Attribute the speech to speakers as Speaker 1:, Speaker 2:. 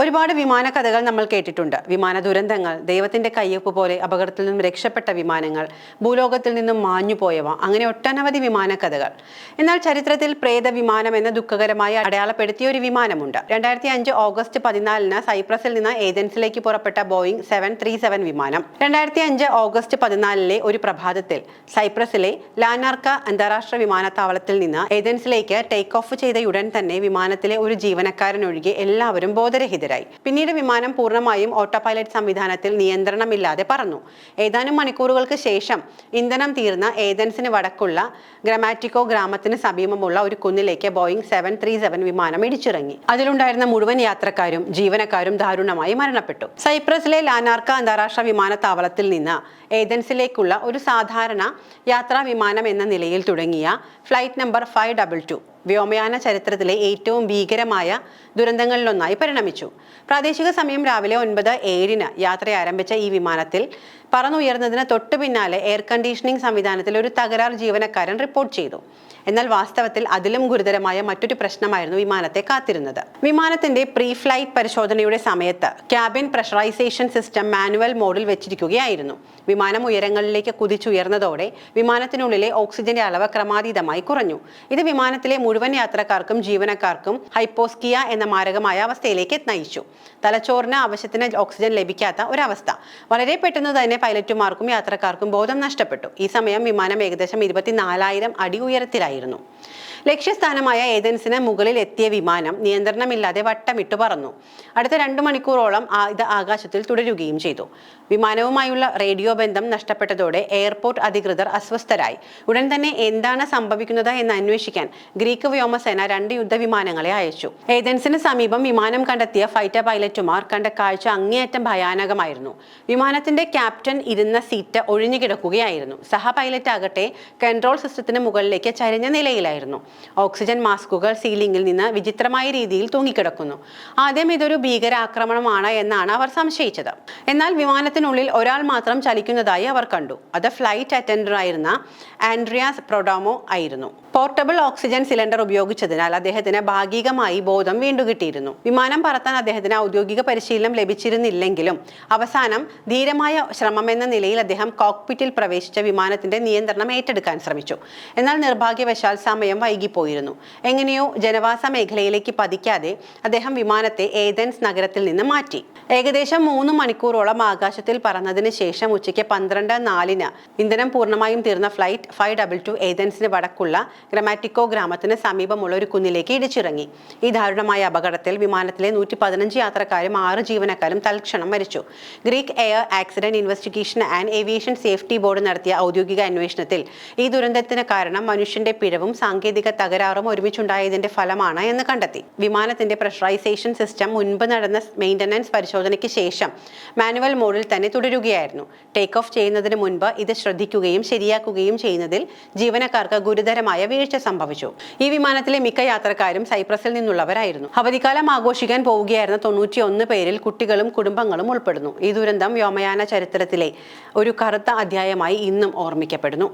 Speaker 1: ഒരുപാട് വിമാന കഥകൾ നമ്മൾ കേട്ടിട്ടുണ്ട്. വിമാന ദുരന്തങ്ങൾ, ദൈവത്തിന്റെ കയ്യൊപ്പ് പോലെ അപകടത്തിൽ നിന്നും രക്ഷപ്പെട്ട വിമാനങ്ങൾ, ഭൂലോകത്തിൽ നിന്നും മാഞ്ഞുപോയവ, അങ്ങനെ ഒട്ടനവധി വിമാന കഥകൾ. എന്നാൽ ചരിത്രത്തിൽ പ്രേത വിമാനം എന്ന ദുഃഖകരമായി അടയാളപ്പെടുത്തിയ ഒരു വിമാനമുണ്ട്. 2005 ഓഗസ്റ്റ് 14 സൈപ്രസിൽ നിന്ന് ഏതൻസിലേക്ക് പുറപ്പെട്ട ബോയിങ് 737 വിമാനം 2005 ഓഗസ്റ്റ് 14 ഒരു പ്രഭാതത്തിൽ സൈപ്രസിലെ ലാനാർക്ക അന്താരാഷ്ട്ര വിമാനത്താവളത്തിൽ നിന്ന് ഏതൻസിലേക്ക് ടേക്ക് ഓഫ് ചെയ്തയുടൻ തന്നെ വിമാനത്തിലെ ഒരു ജീവനക്കാരൻ ഒഴികെ എല്ലാവരും ബോധരഹിതരായി. പിന്നീട് വിമാനം പൂർണ്ണമായും ഓട്ടോ പൈലറ്റ് സംവിധാനത്തിൽ നിയന്ത്രണമില്ലാതെ പറന്നു. ഏതാനും മണിക്കൂറുകൾക്ക് ശേഷം ഇന്ധനം തീർന്ന ഏതൻസിന് വടക്കുള്ള ഗ്രമാറ്റിക്കോ ഗ്രാമത്തിന് സമീപമുള്ള ഒരു കുന്നിലേക്ക് ബോയിങ് 737 വിമാനം ഇടിച്ചിറങ്ങി. അതിലുണ്ടായിരുന്ന മുഴുവൻ യാത്രക്കാരും ജീവനക്കാരും ദാരുണമായി മരണപ്പെട്ടു. സൈപ്രസിലെ ലാനാർക്ക അന്താരാഷ്ട്ര വിമാനത്താവളത്തിൽ നിന്ന് ഏതൻസിലേക്കുള്ള ഒരു സാധാരണ യാത്രാ വിമാനം എന്ന നിലയിൽ തുടങ്ങിയ ഫ്ലൈറ്റ് നമ്പർ 522 വ്യോമയാന ചരിത്രത്തിലെ ഏറ്റവും ഭീകരമായ ദുരന്തങ്ങളിലൊന്നായി പരിണമിച്ചു. പ്രാദേശിക സമയം രാവിലെ 9:07 യാത്ര ആരംഭിച്ച ഈ വിമാനത്തിൽ പറന്നുയർന്നതിന് തൊട്ടു പിന്നാലെ എയർ കണ്ടീഷനിംഗ് സംവിധാനത്തിൽ ഒരു തകരാർ ജീവനക്കാരൻ റിപ്പോർട്ട് ചെയ്തു. എന്നാൽ വാസ്തവത്തിൽ അതിലും ഗുരുതരമായ മറ്റൊരു പ്രശ്നമായിരുന്നു വിമാനത്തെ കാത്തിരുന്നത്. വിമാനത്തിന്റെ പ്രീ ഫ്ലൈറ്റ് പരിശോധനയുടെ സമയത്ത് ക്യാബിൻ പ്രഷറൈസേഷൻ സിസ്റ്റം മാനുവൽ മോഡിൽ വെച്ചിരിക്കുകയായിരുന്നു. വിമാനം ഉയരങ്ങളിലേക്ക് കുതിച്ചുയർന്നതോടെ വിമാനത്തിനുള്ളിലെ ഓക്സിജന്റെ അളവ് ക്രമാതീതമായി കുറഞ്ഞു. ഇത് വിമാനത്തിലെ മുഴുവൻ യാത്രക്കാർക്കും ജീവനക്കാർക്കും ഹൈപ്പോസ്കിയ എന്ന മാരകമായ അവസ്ഥയിലേക്ക് നയിച്ചു. തലച്ചോറിന് ആവശ്യത്തിന് ഓക്സിജൻ ലഭിക്കാത്ത ഒരവസ്ഥ. വളരെ പെട്ടെന്ന് തന്നെ പൈലറ്റുമാർക്കും യാത്രക്കാർക്കും ബോധം നഷ്ടപ്പെട്ടു. ഈ സമയം വിമാനം ഏകദേശം 24,000 അടി ഉയരത്തിലായിരുന്നു. ലക്ഷ്യസ്ഥാനമായ ഏതൻസിന് മുകളിൽ എത്തിയ വിമാനം നിയന്ത്രണമില്ലാതെ വട്ടമിട്ട് പറന്നു. അടുത്ത 2 മണിക്കൂറോളം ഇത് ആകാശത്തിൽ തുടരുകയും ചെയ്തു. വിമാനവുമായുള്ള റേഡിയോ ബന്ധം നഷ്ടപ്പെട്ടതോടെ എയർപോർട്ട് അധികൃതർ അസ്വസ്ഥരായി. ഉടൻ തന്നെ എന്താണ് സംഭവിക്കുന്നത് എന്ന് അന്വേഷിക്കാൻ ഗ്രീക്ക് വ്യോമസേന 2 യുദ്ധവിമാനങ്ങളെ അയച്ചു. ഏതൻസിന് സമീപം വിമാനം കണ്ടെത്തിയ ഫൈറ്റർ പൈലറ്റുമാർ കണ്ട കാഴ്ച അങ്ങേയറ്റം ഭയാനകമായിരുന്നു. വിമാനത്തിന്റെ ക്യാപ്റ്റൻ ഇരുന്ന സീറ്റ് ഒഴിഞ്ഞു കിടക്കുകയായിരുന്നു. സഹ പൈലറ്റ് ആകട്ടെ കൺട്രോൾ സിസ്റ്റത്തിന് മുകളിലേക്ക് ചരിഞ്ഞ നിലയിലായിരുന്നു. ഓക്സിജൻ മാസ്കുകൾ സീലിംഗിൽ നിന്ന് വിചിത്രമായ രീതിയിൽ തൂങ്ങിക്കിടക്കുന്നു. ആദ്യം ഇതൊരു ഭീകരാക്രമണമാണ് എന്നാണ് അവർ സംശയിച്ചത്. എന്നാൽ വിമാനത്തിനുള്ളിൽ ഒരാൾ മാത്രം ചലിക്കുന്നതായി അവർ കണ്ടു. അത് ഫ്ലൈറ്റ് അറ്റൻഡർ ആയിരുന്ന ആൻഡ്രിയാസ് പ്രൊഡോമോ ആയിരുന്നു. പോർട്ടബിൾ ഓക്സിജൻ സിലിണ്ടർ ഉപയോഗിച്ചതിനാൽ അദ്ദേഹത്തിന് ഭാഗികമായി ബോധം വീണ്ടും കിട്ടിയിരുന്നു. വിമാനം പറത്താൻ അദ്ദേഹത്തിന് ഔദ്യോഗിക പരിശീലനം ലഭിച്ചിരുന്നില്ലെങ്കിലും അവസാനം ധീരമായ ശ്രമമെന്ന നിലയിൽ അദ്ദേഹം കോക്പിറ്റിൽ പ്രവേശിച്ച വിമാനത്തിന്റെ നിയന്ത്രണം ഏറ്റെടുക്കാൻ ശ്രമിച്ചു. എന്നാൽ നിർഭാഗ്യവശാൽ സമയം വൈകിപ്പോയിരുന്നു. എങ്ങനെയോ ജനവാസ മേഖലയിലേക്ക് പതിക്കാതെ അദ്ദേഹം വിമാനത്തെ ഏതൻസ് നഗരത്തിൽ നിന്ന് മാറ്റി. ഏകദേശം 3 മണിക്കൂറോളം ആകാശത്തിൽ പറന്നതിന് ശേഷം ഉച്ചയ്ക്ക് 12:04 ഇന്ധനം പൂർണ്ണമായും തീർന്ന ഫ്ലൈറ്റ് 522 ഏതൻസിന് വടക്കുള്ള ഗ്രമാറ്റിക്കോ ഗ്രാമത്തിന് സമീപമുള്ള ഒരു കുന്നിലേക്ക് ഇടിച്ചിറങ്ങി. ഈ ദാരുണമായ അപകടത്തിൽ വിമാനത്തിലെ 115 യാത്രക്കാരും 6 ജീവനക്കാരും തൽക്ഷണം മരിച്ചു. Greek air accident investigation and aviation safety board നടത്തിയ ഔദ്യോഗിക അന്വേഷണത്തിൽ ഈ ദുരന്തത്തിന് കാരണം മനുഷ്യന്റെ പിഴവും സാങ്കേതിക തകരാറും ഒരുമിച്ചുണ്ടായതിന്റെ ഫലമാണ് എന്ന് കണ്ടെത്തി. വിമാനത്തിന്റെ പ്രഷറൈസേഷൻ സിസ്റ്റം മുൻപ് നടന്ന മെയിൻ്റനൻസ് പരിശോധനയ്ക്ക് ശേഷം മാനുവൽ മോഡിൽ തന്നെ തുടരുകയായിരുന്നു. ടേക്ക് ഓഫ് ചെയ്യുന്നതിന് മുൻപ് ഇത് ശ്രദ്ധിക്കുകയും ശരിയാക്കുകയും ചെയ്യുന്നതിൽ ജീവനക്കാർക്ക് ഗുരുതരമായ വീഴ്ച സംഭവിച്ചു. ഈ വിമാനത്തിലെ മിക്ക യാത്രക്കാരും സൈപ്രസിൽ നിന്നുള്ളവരായിരുന്നു. അവധിക്കാലം ആഘോഷിക്കാൻ പോവുകയായിരുന്ന 91 പേരിൽ കുട്ടികളും കുടുംബങ്ങളും ഉൾപ്പെടുന്നു. ഈ ദുരന്തം വ്യോമയാന ചരിത്രത്തിലെ ഒരു കറുത്ത അധ്യായമായി ഇന്നും ഓർമ്മിക്കപ്പെടുന്നു.